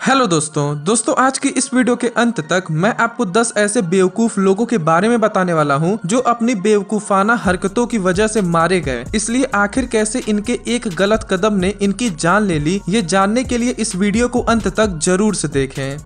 Hello दोस्तों आज की इस वीडियो के अंत तक मैं आपको 10 ऐसे बेवकूफ लोगों के बारे में बताने वाला हूं जो अपनी बेवकूफाना हरकतों की वजह से मारे गए। इसलिए आखिर कैसे इनके एक गलत कदम ने इनकी जान ले ली, ये जानने के लिए इस वीडियो को अंत तक जरूर से देखें।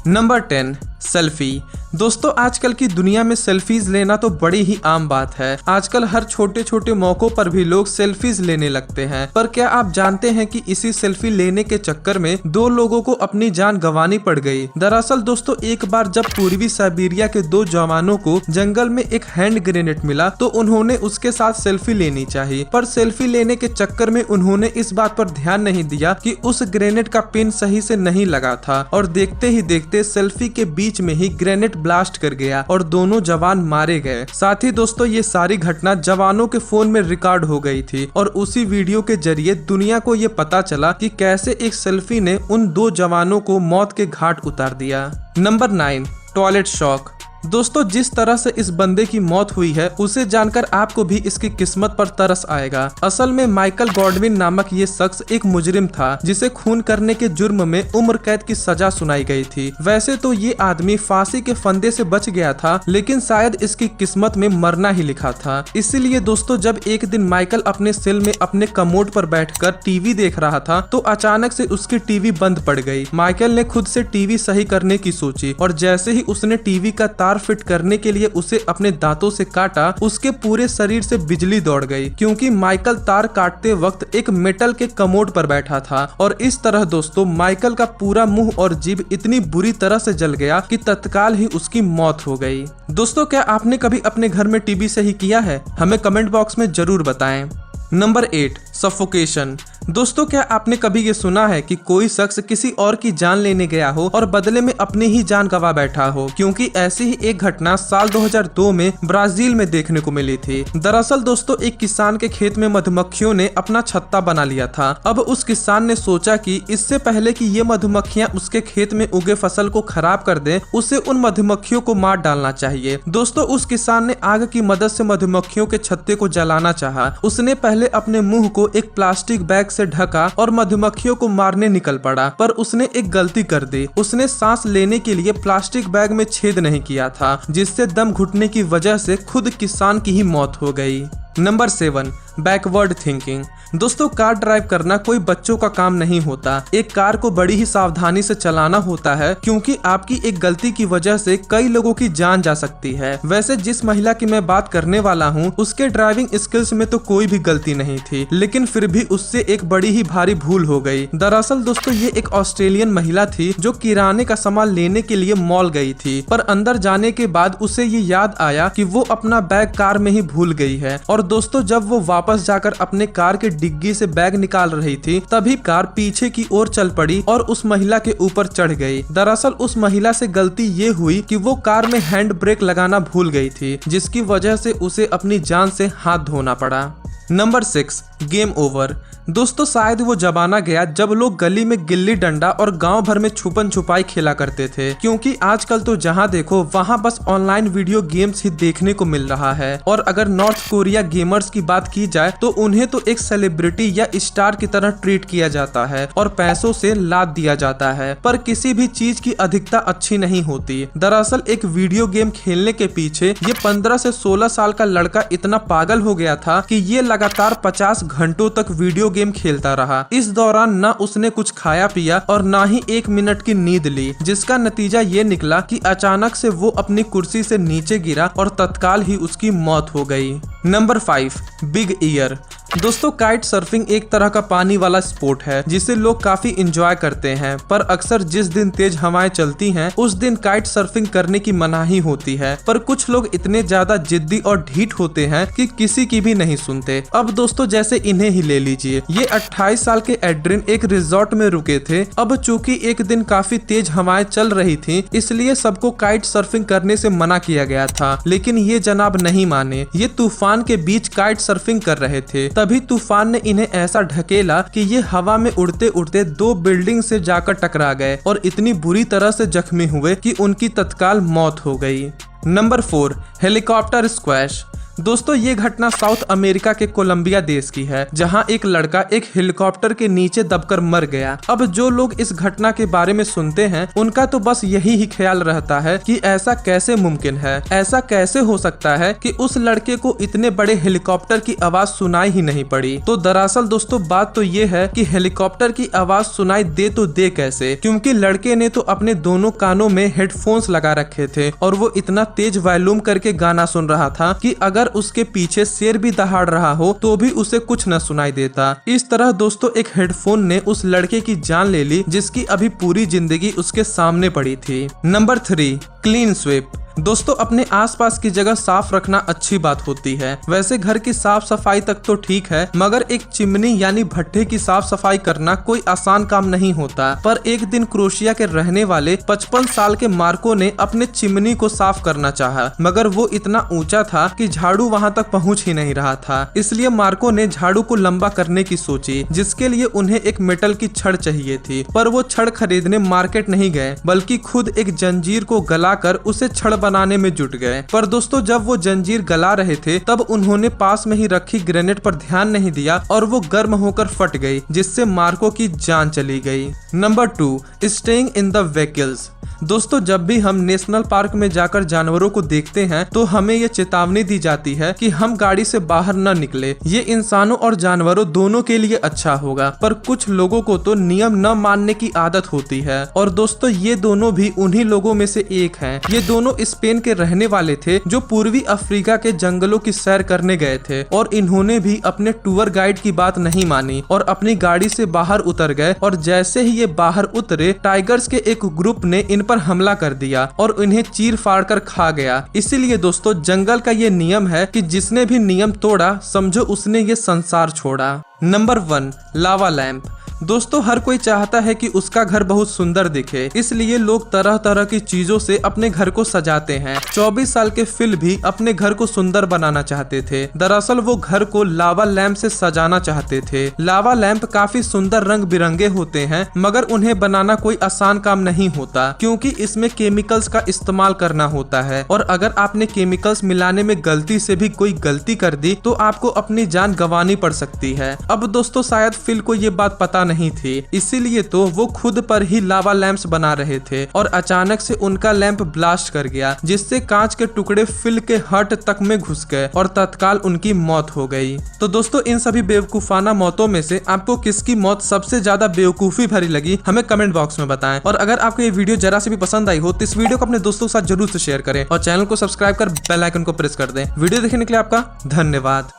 Number 10, selfie. दोस्तों आजकल की दुनिया में सेल्फीज लेना तो बड़ी ही आम बात है। आजकल हर छोटे छोटे मौकों पर भी लोग सेल्फीज लेने लगते हैं। पर क्या आप जानते हैं कि इसी सेल्फी लेने के चक्कर में 2 लोगों को अपनी जान गंवानी पड़ गई। दरअसल दोस्तों एक बार जब पूर्वी साइबेरिया के 2 जवानों को जंगल में एक हैंड ग्रेनेड मिला तो उन्होंने उसके साथ सेल्फी लेनी चाहिए, पर सेल्फी लेने के चक्कर में उन्होंने इस बात पर ध्यान नहीं दिया कि उस ग्रेनेड का पिन सही से नहीं लगा था और देखते ही देखते सेल्फी के बीच में ही ग्रेनेड ब्लास्ट कर गया और दोनों जवान मारे गए। साथ ही दोस्तों ये सारी घटना जवानों के फोन में रिकॉर्ड हो गई थी और उसी वीडियो के जरिए दुनिया को ये पता चला कि कैसे एक सेल्फी ने उन 2 जवानों को मौत के घाट उतार दिया। Number 9, toilet shock. दोस्तों जिस तरह से इस बंदे की मौत हुई है उसे जानकर आपको भी इसकी किस्मत पर तरस आएगा। असल में माइकल गॉडविन नामक ये शख्स एक मुजरिम था जिसे खून करने के जुर्म में उम्र कैद की सजा सुनाई गई थी। वैसे तो ये आदमी फांसी के फंदे से बच गया था, लेकिन शायद इसकी किस्मत में मरना ही लिखा था। इसीलिए दोस्तों जब एक दिन माइकल अपने सेल में अपने कमोड पर बैठकर टीवी देख रहा था तो अचानक से उसकी टीवी बंद पड़ गई। माइकल ने खुद से टीवी सही करने की सोची और जैसे ही उसने टीवी का तार फिट करने के लिए उसे अपने दांतों से काटा, उसके पूरे शरीर से बिजली दौड़ गई क्योंकि माइकल तार काटते वक्त एक मेटल के कमोड पर बैठा था। और इस तरह दोस्तों माइकल का पूरा मुंह और जीभ इतनी बुरी तरह से जल गया कि तत्काल ही उसकी मौत हो गई। दोस्तों क्या आपने कभी अपने घर में टीवी सही किया है? हमें कमेंट बॉक्स में जरूर बताएं। Number 8, suffocation. दोस्तों क्या आपने कभी ये सुना है कि कोई शख्स किसी और की जान लेने गया हो और बदले में अपनी ही जान गंवा बैठा हो? क्योंकि ऐसी ही एक घटना साल 2002 में ब्राजील में देखने को मिली थी। दरअसल दोस्तों एक किसान के खेत में मधुमक्खियों ने अपना छत्ता बना लिया था। अब उस किसान ने सोचा कि इससे पहले कि ये मधुमक्खियां उसके खेत में उगे फसल को खराब कर दें, उसे उन मधुमक्खियों को मार डालना चाहिए। दोस्तों उस किसान ने आग की मदद से मधुमक्खियों के छत्ते को जलाना चाहा। उसने पहले अपने मुंह को एक प्लास्टिक बैग से ढका और मधुमक्खियों को मारने निकल पड़ा, पर उसने एक गलती कर दी। उसने सांस लेने के लिए प्लास्टिक बैग में छेद नहीं किया था, जिससे दम घुटने की वजह से खुद किसान की ही मौत हो गई। Number 7, backward thinking. दोस्तों कार ड्राइव करना कोई बच्चों का काम नहीं होता। एक कार को बड़ी ही सावधानी से चलाना होता है क्योंकि आपकी एक गलती की वजह से कई लोगों की जान जा सकती है। वैसे जिस महिला की मैं बात करने वाला हूँ उसके ड्राइविंग स्किल्स में तो कोई भी गलती नहीं थी, लेकिन फिर भी उससे एक बड़ी ही भारी भूल हो गई। दरअसल दोस्तों ये एक ऑस्ट्रेलियन महिला थी जो किराने का सामान लेने के लिए मॉल गई थी, पर अंदर जाने के बाद उसे ये याद आया कि वो अपना बैग कार में ही भूल गई है। और दोस्तों जब वो वापस जाकर अपने कार के डिग्गी से बैग निकाल रही थी तभी कार पीछे की ओर चल पड़ी और उस महिला के ऊपर चढ़ गई। दरअसल उस महिला से गलती ये हुई कि वो कार में हैंड ब्रेक लगाना भूल गई थी, जिसकी वजह से उसे अपनी जान से हाथ धोना पड़ा। Number 6, game over. दोस्तों शायद वो जमाना गया जब लोग गली में गिल्ली डंडा और गांव भर में छुपन छुपाई खेला करते थे, क्योंकि आजकल तो जहां देखो वहां बस ऑनलाइन वीडियो गेम्स ही देखने को मिल रहा है। और अगर नॉर्थ कोरिया गेमर्स की बात की जाए तो उन्हें तो एक सेलिब्रिटी या स्टार की तरह ट्रीट किया जाता है और पैसों से लाद दिया जाता है, पर किसी भी चीज की अधिकता अच्छी नहीं होती। दरअसल एक वीडियो गेम खेलने के पीछे ये 15 से 16 साल का लड़का इतना पागल हो गया था कि ये लगातार 50 घंटों तक वीडियो गेम खेलता रहा। इस दौरान ना उसने कुछ खाया पिया और ना ही 1 मिनट की नींद ली, जिसका नतीजा ये निकला कि अचानक से वो अपनी कुर्सी से नीचे गिरा और तत्काल ही उसकी मौत हो गई। Number 5, big year. दोस्तों काइट सर्फिंग एक तरह का पानी वाला स्पोर्ट है जिसे लोग काफी एंजॉय करते हैं, पर अक्सर जिस दिन तेज हवाएं चलती हैं उस दिन काइट सर्फिंग करने की मनाही होती है। पर कुछ लोग इतने ज्यादा जिद्दी और ढीठ होते हैं कि किसी की भी नहीं सुनते। अब दोस्तों जैसे इन्हें ही ले लीजिए। ये 28 साल के एड्रिन एक रिजॉर्ट में रुके थे। अब चूंकि एक दिन काफी तेज हवाएं चल रही थी इसलिए सबको काइट सर्फिंग करने से मना किया गया था, लेकिन ये जनाब नहीं माने। ये तूफान के बीच काइट सर्फिंग कर रहे थे। तभी तूफान ने इन्हें ऐसा ढकेला कि ये हवा में उड़ते उड़ते 2 बिल्डिंग से जाकर टकरा गए और इतनी बुरी तरह से जख्मी हुए कि उनकी तत्काल मौत हो गई। Number 4, helicopter squash. दोस्तों ये घटना साउथ अमेरिका के कोलंबिया देश की है, जहां एक लड़का एक हेलीकॉप्टर के नीचे दबकर मर गया। अब जो लोग इस घटना के बारे में सुनते हैं उनका तो बस यही ही ख्याल रहता है कि ऐसा कैसे मुमकिन है, ऐसा कैसे हो सकता है कि उस लड़के को इतने बड़े हेलीकॉप्टर की आवाज सुनाई ही नहीं पड़ी। तो दरअसल दोस्तों बात तो ये है कि हेलीकॉप्टर की आवाज सुनाई दे तो दे कैसे, क्योंकि लड़के ने तो अपने दोनों कानों में हेडफोन्स लगा रखे थे और वो इतना तेज वॉल्यूम करके गाना सुन रहा था कि अगर उसके पीछे शेर भी दहाड़ रहा हो तो भी उसे कुछ न सुनाई देता। इस तरह दोस्तों एक हेडफोन ने उस लड़के की जान ले ली, जिसकी अभी पूरी जिंदगी उसके सामने पड़ी थी। Number 3, clean sweep. दोस्तों अपने आसपास की जगह साफ रखना अच्छी बात होती है। वैसे घर की साफ सफाई तक तो ठीक है, मगर एक चिमनी यानी भट्ठे की साफ सफाई करना कोई आसान काम नहीं होता। पर एक दिन क्रोएशिया के रहने वाले 55 साल के मार्को ने अपने चिमनी को साफ करना चाहा, मगर वो इतना ऊंचा था कि झाड़ू वहां तक पहुंच ही नहीं रहा था। इसलिए मार्को ने झाड़ू को लंबा करने की सोची, जिसके लिए उन्हें एक मेटल की छड़ चाहिए थी। पर वो छड़ खरीदने मार्केट नहीं गए, बल्कि खुद एक जंजीर को गलाकर उसे छड़ बनाने में जुट गए। पर दोस्तों जब वो जंजीर गला रहे थे तब उन्होंने पास में ही रखी ग्रेनेड पर ध्यान नहीं दिया और वो गर्म होकर फट गई, जिससे मार्को की जान चली गई। Number 2, staying in the vehicles. दोस्तों जब भी हम नेशनल पार्क में जाकर जानवरों को देखते हैं तो हमें ये चेतावनी दी जाती है कि हम गाड़ी से बाहर न निकले। ये इंसानों और जानवरों दोनों के लिए अच्छा होगा, पर कुछ लोगों को तो नियम न मानने की आदत होती है। और दोस्तों ये दोनों भी उन्हीं लोगों में से एक हैं। ये दोनों स्पेन के रहने वाले थे जो पूर्वी अफ्रीका के जंगलों की सैर करने गए थे, और इन्होंने भी अपने टूर गाइड की बात नहीं मानी और अपनी गाड़ी से बाहर उतर गए। और जैसे ही ये बाहर उतरे, टाइगर्स के एक ग्रुप ने इन पर हमला कर दिया और उन्हें चीर फाड़ कर खा गया। इसीलिए दोस्तों जंगल का ये नियम है कि जिसने भी नियम तोड़ा समझो उसने ये संसार छोड़ा। नंबर 1, लावा लैंप। दोस्तों हर कोई चाहता है कि उसका घर बहुत सुंदर दिखे, इसलिए लोग तरह तरह की चीजों से अपने घर को सजाते हैं। 24 साल के फिल भी अपने घर को सुंदर बनाना चाहते थे। दरअसल वो घर को लावा लैंप से सजाना चाहते थे। लावा लैंप काफी सुंदर रंग बिरंगे होते हैं, मगर उन्हें बनाना कोई आसान काम नहीं होता, क्योंकि इसमें केमिकल्स का इस्तेमाल करना होता है। और अगर आपने केमिकल्स मिलाने में गलती से भी कोई गलती कर दी तो आपको अपनी जान गंवानी पड़ सकती है। अब दोस्तों शायद फिल को ये बात पता नहीं थी, इसीलिए तो वो खुद पर ही लावा लैंप्स बना रहे थे और अचानक से उनका लैंप ब्लास्ट कर गया, जिससे कांच के टुकड़े फिल के हार्ट तक में घुस गए और तत्काल उनकी मौत हो गई। तो दोस्तों इन सभी बेवकूफाना मौतों में से आपको किसकी मौत सबसे ज्यादा बेवकूफी भरी लगी हमें कमेंट बॉक्स में बताएं। और अगर आपको ये वीडियो जरा से भी पसंद आई हो तो इस वीडियो को अपने दोस्तों के साथ जरूर से शेयर करें और चैनल को सब्सक्राइब कर बेल आइकन को प्रेस कर दें। वीडियो देखने के लिए आपका धन्यवाद।